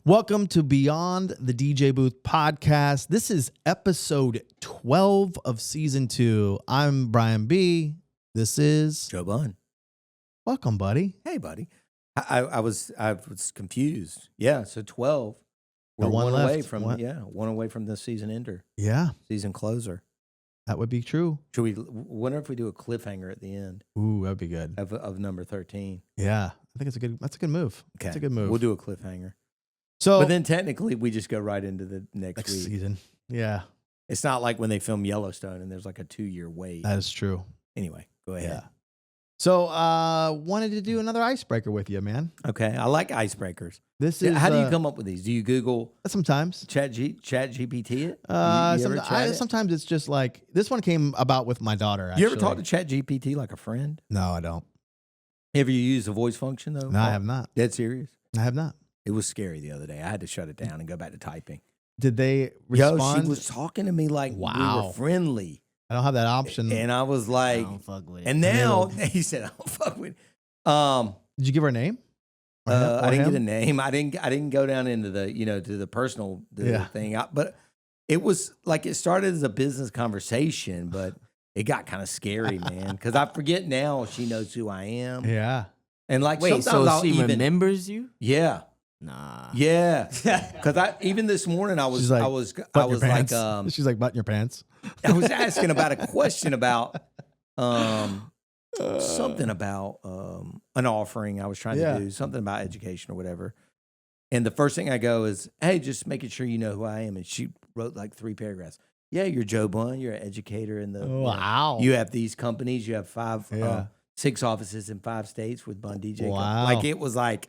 Welcome to Beyond the DJ Booth podcast. This is episode 12 of season 2. I'm Brian B. This is Joe Bunn. Welcome, buddy. Hey, buddy. I was confused. Yeah, so 12. We're one one left. away from one away from the season ender. Yeah, Season closer. that would be true. Should we wonder if we do a cliffhanger at the end Ooh, that'd be good. of number 13? Yeah, I think that's a good move. Okay. That's a good move. We'll do a cliffhanger. So But then technically we just go right into the next week. season. Yeah, It's not like when they film Yellowstone and there's like a 2-year wait. that is true. Anyway, go ahead. Yeah. So wanted to do another icebreaker with you, man. Okay. I like icebreakers. This is How do you come up with these? Do you Google sometimes. Chat GPT it? You ever tried it? Sometimes it's just like this one came about with my daughter. Actually. You ever talk to Chat GPT like a friend? No, I don't. Have you used the voice function though? No, I have not. Dead serious? I have not. It was scary the other day. I had to shut it down and go back to typing. Did they respond? Yo, she was talking to me like we were friendly. I don't have that option. And I was like, I don't fuck with it. and now he said, I don't fuck with it. Did you give her a name? I didn't get a name. I didn't go down into the, to the personal thing. But it was like, it started as a business conversation, but it got kind of scary, man. Because I forget now she knows who I am. Yeah. And like, Wait, sometimes so I'll she remembers you? Yeah. Nah. Yeah. Because even this morning I was She's like, I was Button your like pants. She's like, button your pants. I was asking about a question about something about an offering I was trying to do, something about education or whatever. And the first thing I go is, hey, just making sure you know who I am. And she wrote like 3 paragraphs. Yeah, you're Joe Bunn. You're an educator in the Wow. You have these companies. You have 6 offices in 5 states with Bunn DJ. Wow. Like it was like,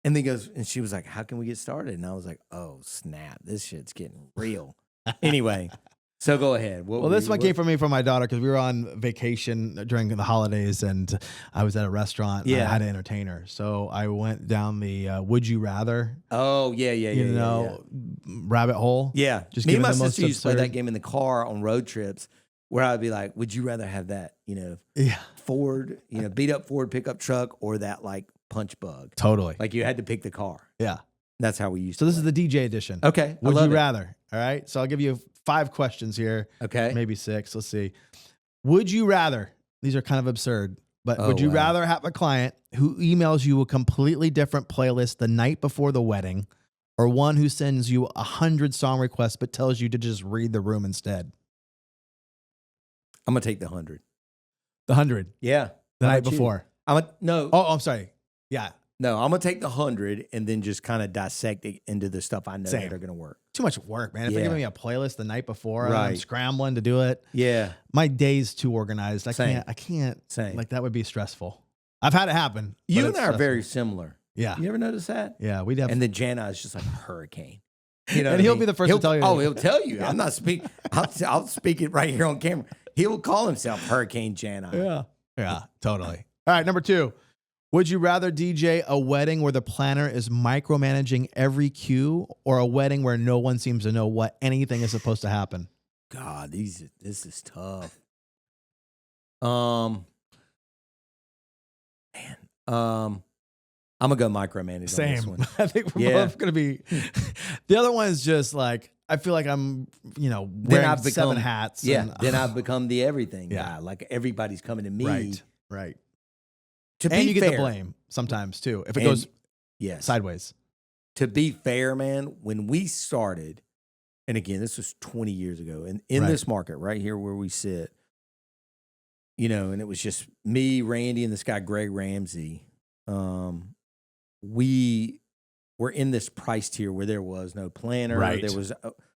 and then goes, and she was like, how can we get started? And I was like, oh, snap. This shit's getting real. Anyway, so go ahead. Well, this one came from me from my daughter because we were on vacation during the holidays and I was at a restaurant and I had to entertain her. So I went down the would you rather rabbit hole. Yeah. Just me and giving my the most sister used to play absurd- that game in the car on road trips where I'd be like, would you rather have that, Ford, beat up Ford pickup truck or that like punch bug? Totally. Like you had to pick the car. Yeah. That's how we used So to this is the DJ edition. Okay. Would you rather? All right. So I'll give you 5 questions here. Okay. Maybe 6. Let's see. Would you rather? These are kind of absurd, but would you rather have a client who emails you a completely different playlist the night before the wedding, or one who sends you 100 song requests but tells you to just read the room instead? I'm going to take the 100. The 100. Yeah. The How night about you? before. No. Oh, I'm sorry. Yeah. No, I'm going to take the 100 and then just kind of dissect it into the stuff I know that are going to work. Too much work, man. If they're giving me a playlist the night before and I'm Right. scrambling to do it, Yeah. my day's too organized. I Same. can't. Same. Like that would be stressful. I've had it happen. You but and it's I are stressful. very similar. Yeah. You ever notice that? Yeah. We'd have. And then Jana is just like a hurricane. You know And what I he'll mean? be the first to tell you. Oh, he'll tell you. I'm not speaking. I'll speak it right here on camera. He'll call himself Hurricane Jana. Yeah. Yeah, totally. All right, number 2. Would you rather DJ a wedding where the planner is micromanaging every cue, or a wedding where no one seems to know what anything is supposed to happen? God, this is tough. Man. I'm gonna go micromanage on this Same. one. I think we're both going to be. The other one is just like, I feel like I'm, wearing I've become 7 hats. Yeah. and- Then I've become the everything Yeah. guy. Like everybody's coming to me. Right. To be And you get fair, the blame sometimes too, if it And- goes Yes. sideways. To be fair, man, when we started, and again, this was 20 years ago, and in Right. this market right here where we sit, and it was just me, Randy, and this guy, Greg Ramsey. We were in this price tier where there was no planner. Right. There was,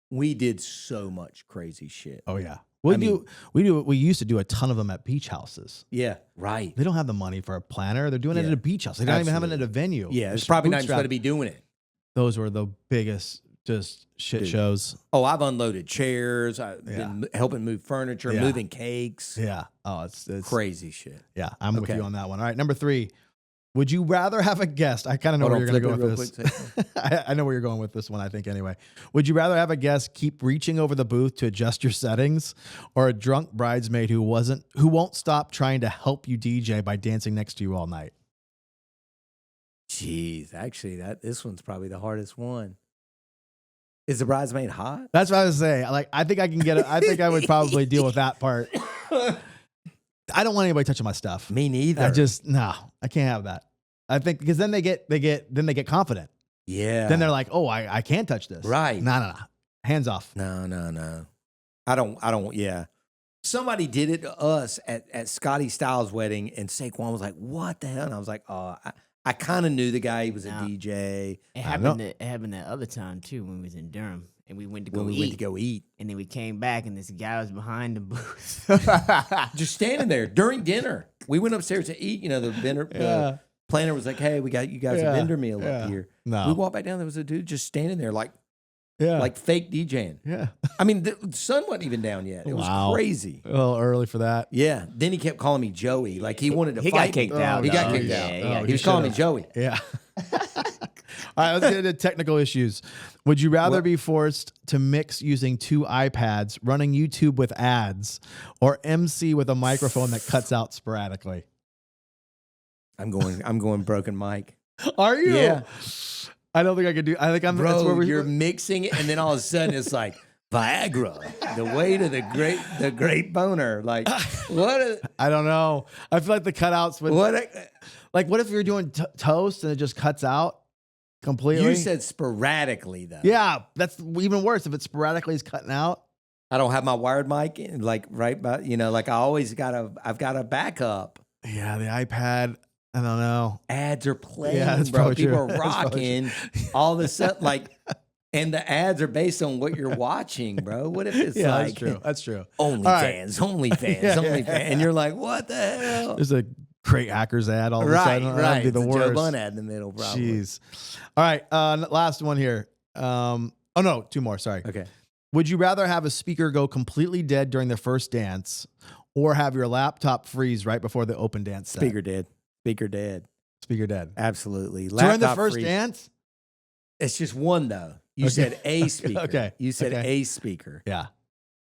we did so much crazy shit. Oh yeah. I We used to do a ton of them at beach houses. Yeah, right. They don't have the money for a planner. They're doing it at a beach house. They don't even have it at a venue. Yeah, it's Just probably not even bootstrap. going to be doing it. Those were the biggest just shit Dude. shows. Oh, I've unloaded chairs. I've been helping move furniture, Yeah. moving cakes. Yeah. Oh, it's Crazy shit. Yeah, I'm with Okay. you on that one. All right, number 3. Would you rather have a guest? I kind of know Hold where on, you're going to go flip with it this. I know where you're going with this one, I think, anyway. Would you rather have a guest keep reaching over the booth to adjust your settings, or a drunk bridesmaid who won't stop trying to help you DJ by dancing next to you all night? Jeez, actually, this one's probably the hardest one. Is the bridesmaid hot? That's what I was saying. Like, I think I can get it. I think I would probably deal with that part. I don't want anybody touching my stuff. Me neither. I can't have that. I think because then they get confident. Yeah. Then they're like, oh, I can't touch this. Right. No. Hands off. No. I don't. Yeah. Somebody did it to us at Scotty Styles' wedding, and Saquon was like, "What the hell?" And I was like, "Oh, I kind of knew the guy. He was a DJ." It happened that other time too when we was in Durham and we went to go eat, and then we came back and this guy was behind the booth, just standing there during dinner. We went upstairs to eat. You know, the vendor, the planner was like, "Hey, we got you guys a vendor meal up here." No, we walked back down. There was a dude just standing there, like fake DJing. Yeah. I mean, the sun wasn't even down yet. It was crazy. A little early for that. Yeah. Then he kept calling me Joey. Like he wanted to fight. He got kicked out. He got kicked out. He was calling me Joey. Yeah. All right, let's get into technical issues. Would you rather be forced to mix using 2 iPads, running YouTube with ads, or MC with a microphone that cuts out sporadically? I'm going broken mic. Are you? Yeah. I don't think I could do. I think I'm. Bro, that's where you're mixing it, and then all of a sudden it's like Viagra, the way to the great boner. Like what? I don't know. I feel like the cutouts would. Like what if you're doing toast and it just cuts out completely? You said sporadically though. Yeah, that's even worse if it sporadically is cutting out. I don't have my wired mic like right by like I've got a backup. Yeah, the iPad. I don't know. Ads are playing, that's bro. People are rocking. All of a sudden, like, and the ads are based on what you're watching, bro. What if it's like, that's true. OnlyFans, OnlyFans, and you're like, what the hell? There's a Crate Hackers ad all of a sudden. Right. That'd be the worst. Joe Bunn ad in the middle, probably. Jeez. All right, last one here. Oh no, 2 more. Sorry. Okay. Would you rather have a speaker go completely dead during the first dance, or have your laptop freeze right before the open dance set? Speaker dead. Speaker dead. Absolutely. During the first dance? It's just one though. You said a speaker. Okay. You said a speaker. Yeah.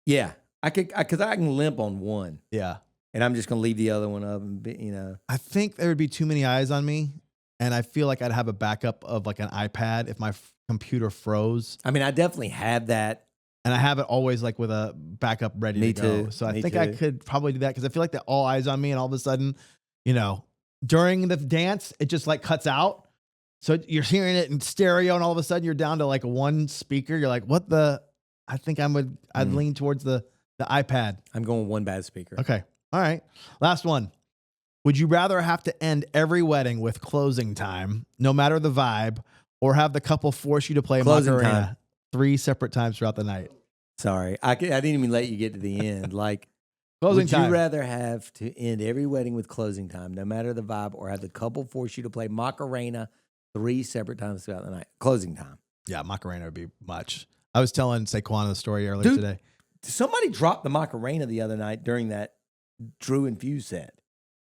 Yeah. Because I can limp on one. Yeah. And I'm just gonna leave the other one up, and I think there would be too many eyes on me, and I feel like I'd have a backup of like an iPad if my computer froze. I mean, I definitely have that. And I have it always like with a backup ready to go. Too. So I think I could probably do that because I feel like they're all eyes on me, and all of a sudden, during the dance, it just like cuts out. So you're hearing it in stereo, and all of a sudden you're down to like one speaker. You're like, what the? I think I'd lean towards the iPad. I'm going one bad speaker. Okay. All right. Last one. Would you rather have to end every wedding with closing time, no matter the vibe, or have the couple force you to play Macarena 3 separate times throughout the night? Sorry. I didn't even let you get to the end. Like, Would you rather have to end every wedding with closing time, no matter the vibe, or have the couple force you to play Macarena 3 separate times throughout the night? Closing time. Yeah, Macarena would be much. I was telling Saquon the story earlier today. Somebody dropped the Macarena the other night during that Drew and Fuse set.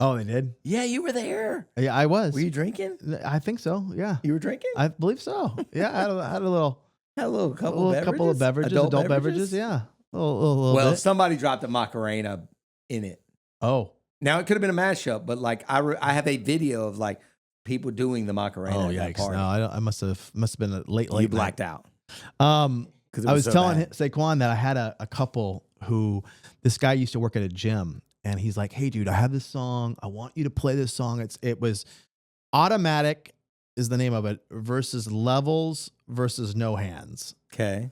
Oh, they did? Yeah, you were there. Yeah, I was. Were you drinking? I think so, yeah. You were drinking? I believe so. Yeah, I had a couple of beverages, adult beverages, yeah. A little bit. Somebody dropped a Macarena in it. Oh. Now, it could have been a mashup, but like I have a video of like people doing the Macarena. Oh, yikes. Party. No, I must have been a late You blacked out. I was telling Saquon that I had a couple who, this guy used to work at a gym, and he's like, hey, dude, I have this song. I want you to play this song. It was Automatic is the name of it, versus Levels versus No Hands. Okay.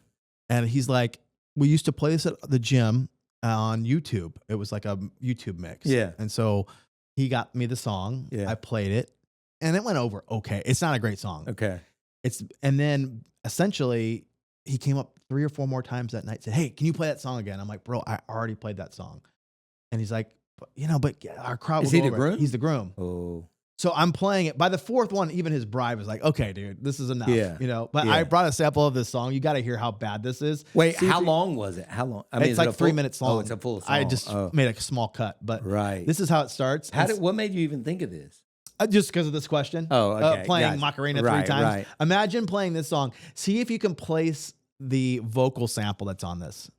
And he's like, we used to play this at the gym on YouTube. It was like a YouTube mix. Yeah. And so he got me the song. Yeah. I played it, and it went over okay. It's not a great song. Okay. And then essentially he came up 3 or 4 more times that night, said, hey, can you play that song again? I'm like, bro, I already played that song. And he's like, but our crowd is he the groom? He's the groom. Oh. So I'm playing it. By the 4th one, even his bride was like, okay, dude, this is enough. Yeah. But I brought a sample of this song. You got to hear how bad this is. Wait, how long was it? How long? I mean, it's like 3 minutes long. Oh, it's a full song. I just made a small cut, but this is how it starts. What made you even think of this? Just because of this question. Oh, okay. Playing Macarena 3 times. Right. Imagine playing this song. See if you can place the vocal sample that's on this.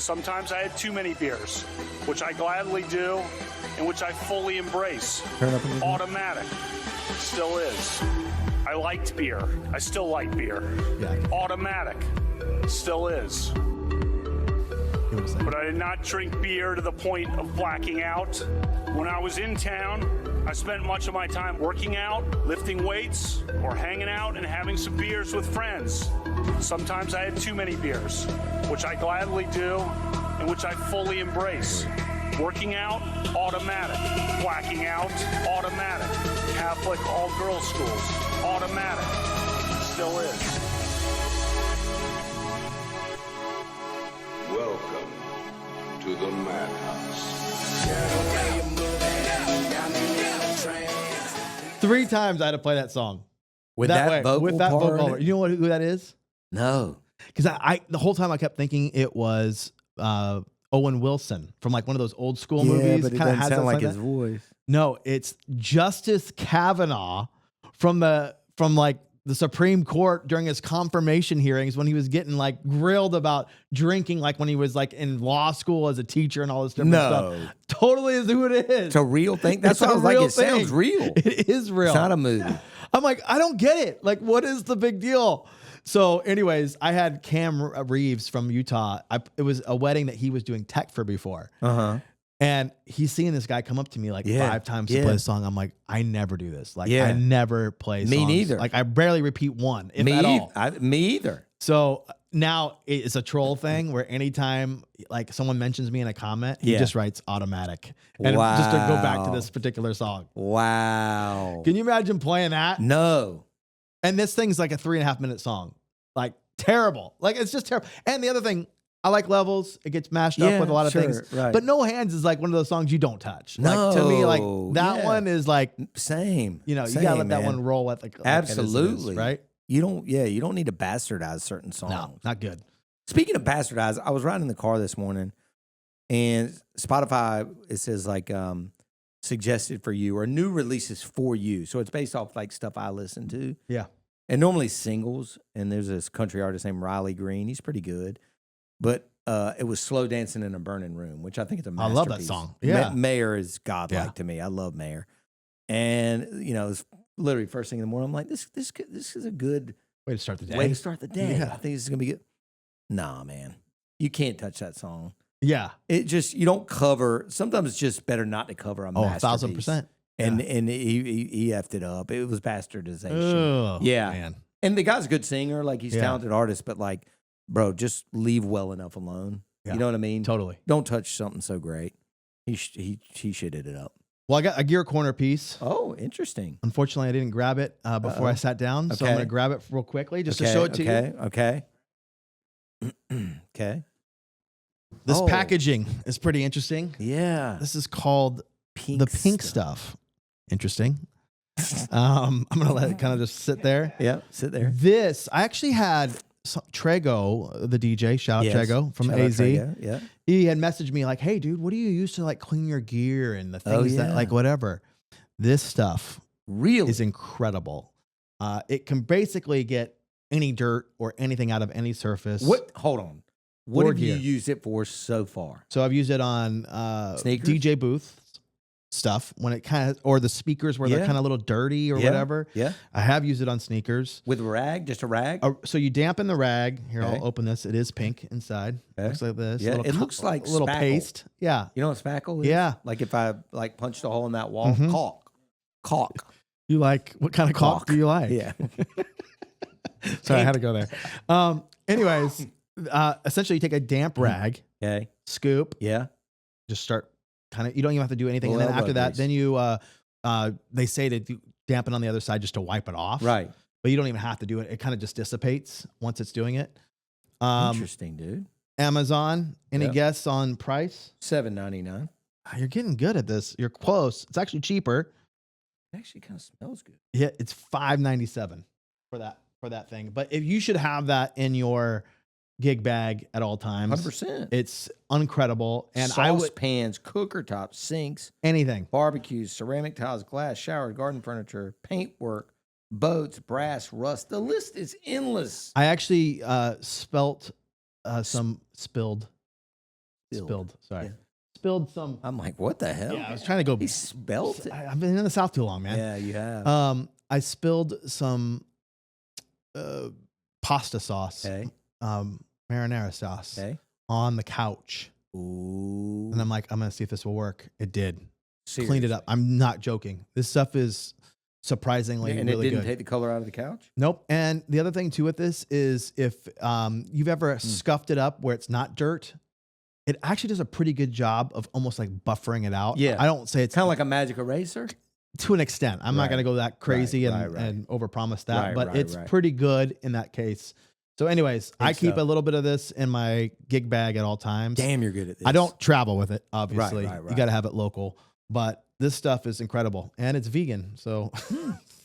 Sometimes I had too many beers, which I gladly do and which I fully embrace. Automatic. Still is. I liked beer. I still like beer. Yeah. Automatic. Still is. But I did not drink beer to the point of blacking out. When I was in town, I spent much of my time working out, lifting weights, or hanging out and having some beers with friends. Sometimes I had too many beers, which I gladly do and which I fully embrace. Working out, automatic. Blacking out, automatic. Catholic all-girls schools, automatic. Still is. Welcome to the madhouse. 3 times I had to play that song. With that vocal You know who that is? No. Because I the whole time I kept thinking it was Owen Wilson from like one of those old school movies. But it doesn't sound like his voice. No, it's Justice Kavanaugh from the Supreme Court during his confirmation hearings when he was getting like grilled about drinking, like when he was like in law school as a teacher and all this different stuff. Totally is who it is. It's a real thing. That's what I was like. It sounds real. It is real. It's not a movie. I'm like, I don't get it. Like, what is the big deal? So anyways, I had Cam Reeves from Utah. It was a wedding that he was doing tech for before. Uh-huh. And he's seeing this guy come up to me like 5 times to play a song. I'm like, I never do this. Like, I never play songs. Me neither. Like, I barely repeat one, if at all. Me either. So now it's a troll thing where anytime like someone mentions me in a comment, he just writes automatic. And just to go back to this particular song. Wow. Can you imagine playing that? No. And this thing's like a 3.5 minute song. Like, terrible. Like, it's just terrible. And the other thing, I like levels. It gets mashed up with a lot of things. Right. But No Hands is like one of those songs you don't touch. No. Like, to me, like that one is like same. You know, you gotta let that one roll at like absolutely right. You don't need to bastardize certain songs. No, not good. Speaking of bastardize, I was riding in the car this morning, and Spotify it says like suggested for you or new releases for you. So it's based off like stuff I listen to. Yeah. And normally singles. And there's this country artist named Riley Green. He's pretty good. But it was Slow Dancing in a Burning Room, which I think is a masterpiece. I love that song. Yeah. Mayer is godlike to me. I love Mayer. And, you know, it's literally first thing in the morning. I'm like, this is a good way to start the day. Yeah. I think this is going to be good. Nah, man. You can't touch that song. Yeah. It just, you don't cover. Sometimes it's just better not to cover a masterpiece. 1,000%. And he effed it up. It was bastardization. Oh, yeah. Man. And the guy's a good singer. Like, he's a talented artist, but like, bro, just leave well enough alone. Yeah. You know what I mean? Totally. Don't touch something so great. He shitted it up. Well, I got a Gear Corner piece. Oh, interesting. Unfortunately, I didn't grab it before I sat down, so I'm going to grab it real quickly just to show it to you. Okay. Okay. This packaging is pretty interesting. Yeah. This is called the pink stuff. Interesting. I'm going to let it kind of just sit there. Yeah, sit there. This, I actually had Trego, the DJ, shout out Trego from AZ. Yeah. He had messaged me like, hey, dude, what do you use to like clean your gear and the things that like whatever. This stuff really is incredible. It can basically get any dirt or anything out of any surface. Hold on. What have you used it for so far? So I've used it on Sneakers? DJ booth stuff when it kind of, or the speakers where they're kind of a little dirty or whatever. Yeah. I have used it on sneakers. With a rag? Just a rag? So you dampen the rag. Here, I'll open this. It is pink inside. Looks like this. Yeah, it looks like a little spackle. Paste. Yeah. You know what spackle is? Yeah. Like if I like punched a hole in that wall. Caulk. You like, what kind of caulk do you like? Yeah. Sorry, I had to go there. Anyways, essentially you take a damp rag. Okay. Scoop. Yeah. Just start kind of, you don't even have to do anything. And then after that, then you, they say to dampen on the other side just to wipe it off. Right. But you don't even have to do it. It kind of just dissipates once it's doing it. Interesting, dude. Amazon, any guess on price? $7.99. You're getting good at this. You're close. It's actually cheaper. It actually kind of smells good. Yeah, it's $5.97 for that thing. But if you should have that in your gig bag at all times. 100%. It's incredible. And saucepans, cooker tops, sinks, anything. Barbecues, ceramic tiles, glass, shower, garden furniture, paintwork, boats, brass, rust. The list is endless. I actually spilled Spilled. Sorry. Yeah. Spilled some. I'm like, what the hell? Yeah, I was trying to go. He spelled it. I've been in the South too long, man. Yeah, you have. I spilled some pasta sauce, marinara sauce, on the couch. Ooh. And I'm like, I'm going to see if this will work. It did. Seriously? Cleaned it up. I'm not joking. This stuff is surprisingly and really it didn't good. take the color out of the couch? Nope. And the other thing too with this is if you've ever scuffed it up where it's not dirt, it actually does a pretty good job of almost like buffering it out. Yeah. I don't say it's kind of like a magic eraser. To an extent. I'm not going to go that crazy and overpromise that, but it's pretty good in that case. So anyways, I keep a little bit of this in my gig bag at all times. Damn, you're good at this. I don't travel with it, obviously. Right. You got to have it local. But this stuff is incredible. And it's vegan. So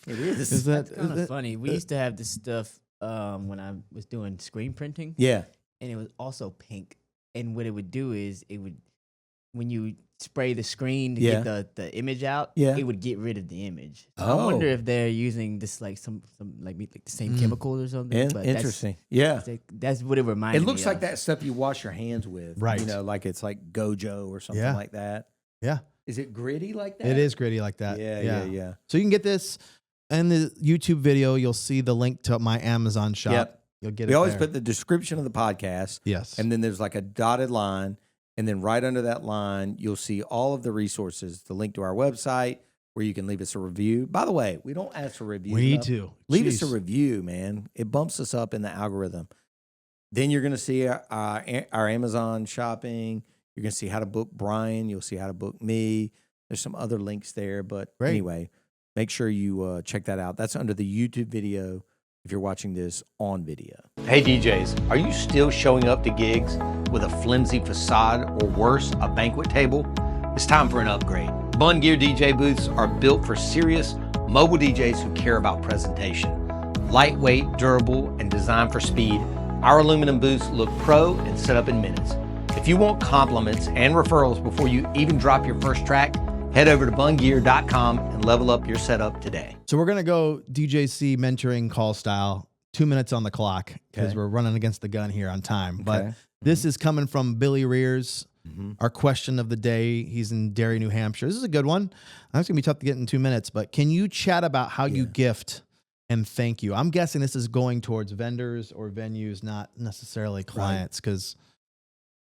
it is. Is that kind of funny? We used to have this stuff when I was doing screen printing. Yeah. And it was also pink. And what it would do is it would, when you spray the screen to get the image out, it would get rid of the image. So I wonder if they're using this like some like the same chemicals or something. But interesting. That's what it reminded me. It looks like that stuff you wash your hands with. Right. You know, like it's like Gojo or something like that. Yeah. Is it gritty like that? It is gritty like that. Yeah. So you can get this in the YouTube video. You'll see the link to my Amazon shop. Yep. You'll get it. We always there. put the description of the podcast. Yes. And then there's like a dotted line. And then right under that line, you'll see all of the resources, the link to our website where you can leave us a review. By the way, we don't ask for reviews. We need to. Leave us a review, man. It bumps us up in the algorithm. Then you're going to see our Amazon shopping. You're going to see how to book Brian. You'll see how to book me. There's some other links there. But anyway, make sure you check that out. That's under the YouTube video if you're watching this on video. Hey DJs, are you still showing up to gigs with a flimsy facade or worse, a banquet table? It's time for an upgrade. Bunn Gear DJ booths are built for serious mobile DJs who care about presentation. Lightweight, durable, and designed for speed, our aluminum booths look pro and set up in minutes. If you want compliments and referrals before you even drop your first track, head over to bungear.com and level up your setup today. So we're going to go DJC mentoring call style, 2 minutes on the clock because we're running against the gun here on time. But this is coming from Billy Rears, our question of the day. He's in Derry, New Hampshire. This is a good one. It's going to be tough to get in 2 minutes, but can you chat about how you gift and thank you? I'm guessing this is going towards vendors or venues, not necessarily clients, because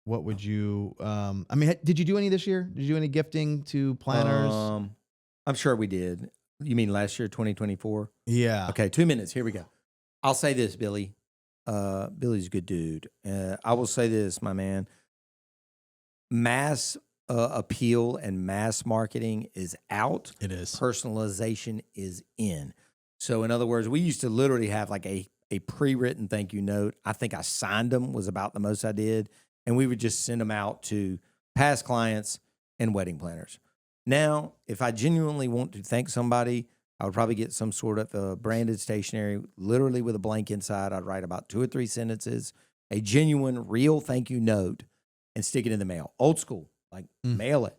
what would you, I mean, did you do any this year? Did you do any gifting to planners? I'm sure we did. You mean last year, 2024? Yeah. Okay, 2 minutes. Here we go. I'll say this, Billy. Billy's a good dude. I will say this, my man. Mass appeal and mass marketing is out. It is. Personalization is in. So, in other words, we used to literally have like a pre-written thank you note. I think I signed them was about the most I did. And we would just send them out to past clients and wedding planners. Now, if I genuinely want to thank somebody, I would probably get some sort of branded stationery, literally with a blank inside. I'd write about 2 or 3 sentences, a genuine, real thank you note, and stick it in the mail. Old school, like mail it.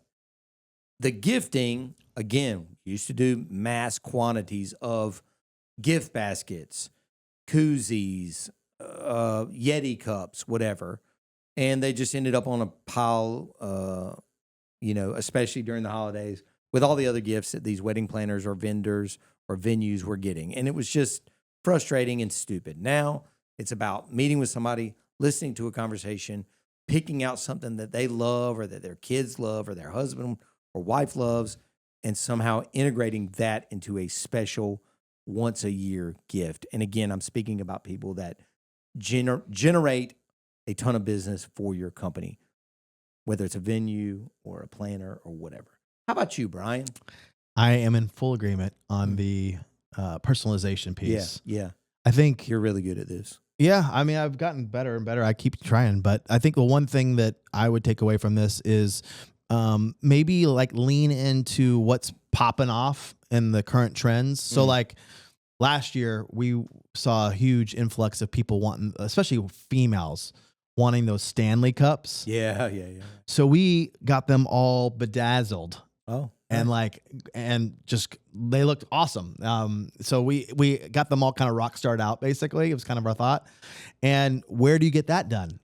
The gifting, again, used to do mass quantities of gift baskets, koozies, Yeti cups, whatever. And they just ended up on a pile, especially during the holidays, with all the other gifts that these wedding planners or vendors or venues were getting. And it was just frustrating and stupid. Now it's about meeting with somebody, listening to a conversation, picking out something that they love or that their kids love or their husband or wife loves, and somehow integrating that into a special once-a-year gift. And again, I'm speaking about people that generate a ton of business for your company, whether it's a venue or a planner or whatever. How about you, Brian? I am in full agreement on the personalization piece. Yeah. I think you're really good at this. Yeah. I mean, I've gotten better and better. I keep trying, but I think the one thing that I would take away from this is maybe like lean into what's popping off in the current trends. So like last year we saw a huge influx of people wanting, especially females, wanting those Stanley cups. Yeah. So we got them all bedazzled. Oh. And just they looked awesome. So we got them all kind of rock starred out, basically. It was kind of our thought. And where do you get that done?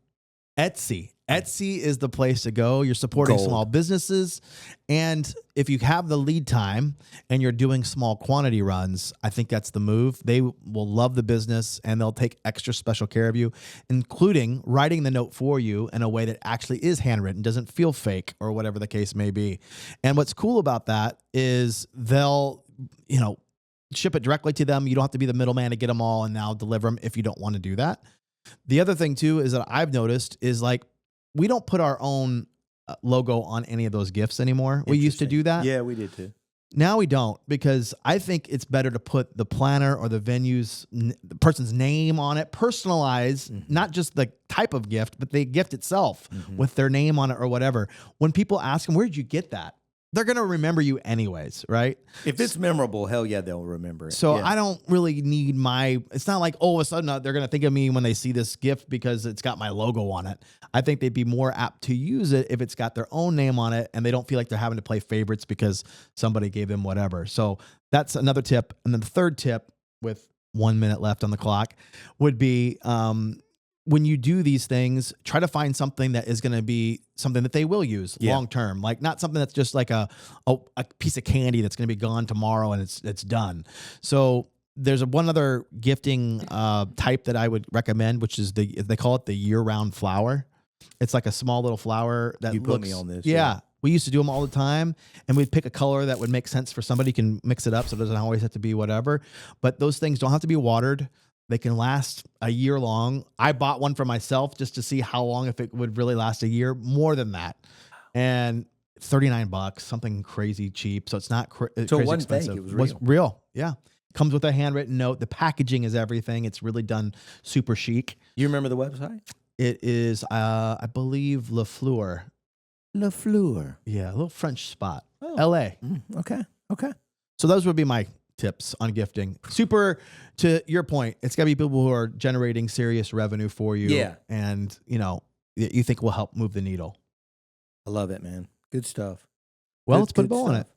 Etsy. Etsy is the place to go. You're supporting small businesses. And if you have the lead time and you're doing small quantity runs, I think that's the move. They will love the business and they'll take extra special care of you, including writing the note for you in a way that actually is handwritten, doesn't feel fake or whatever the case may be. And what's cool about that is they'll, ship it directly to them. You don't have to be the middleman to get them all and now deliver them if you don't want to do that. The other thing too is that I've noticed is like, we don't put our own logo on any of those gifts anymore. We used to do that. Yeah, we did too. Now we don't, because I think it's better to put the planner or the venue's, the person's name on it, personalize, not just the type of gift, but the gift itself with their name on it or whatever. When people ask them, where did you get that? They're going to remember you anyways, right? If it's memorable, hell yeah, they'll remember it. So I don't really need it's not like, all of a sudden they're going to think of me when they see this gift because it's got my logo on it. I think they'd be more apt to use it if it's got their own name on it and they don't feel like they're having to play favorites because somebody gave them whatever. So that's another tip. And then the third tip, with 1 minute left on the clock, would be, when you do these things, try to find something that is going to be something that they will use long term, like not something that's just like a piece of candy that's going to be gone tomorrow and it's done. So there's one other gifting type that I would recommend, which is they call it the year-round flower. It's like a small little flower that you put me on this. Yeah. We used to do them all the time, and we'd pick a color that would make sense for somebody. You can mix it up, so it doesn't always have to be whatever. But those things don't have to be watered. They can last a year long. I bought one for myself just to see how long, if it would really last a year, more than that. And $39, something crazy cheap. So it's not crazy expensive. It was real. Yeah. Comes with a handwritten note. The packaging is everything. It's really done super chic. You remember the website? It is, I believe, Le Fleur. Le Fleur. Yeah, a little French spot. L.A. Okay. So those would be my tips on gifting. Super, to your point, it's got to be people who are generating serious revenue for you. Yeah. And, you think will help move the needle. I love it, man. Good stuff. Well, let's put a bow on it.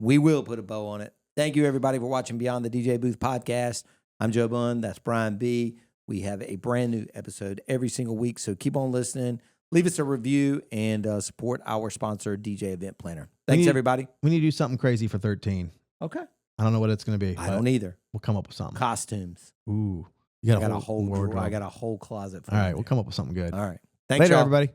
We will put a bow on it. Thank you, everybody, for watching Beyond the DJ Booth podcast. I'm Joe Bunn. That's Brian B. We have a brand new episode every single week, so keep on listening. Leave us a review and support our sponsor, DJ Event Planner. Thanks, everybody. We need to do something crazy for 13. Okay. I don't know what it's going to be. I don't either. We'll come up with something. Costumes. Ooh. I got a whole closet. All right, we'll come up with something good. All right. Thanks, later, y'all. everybody.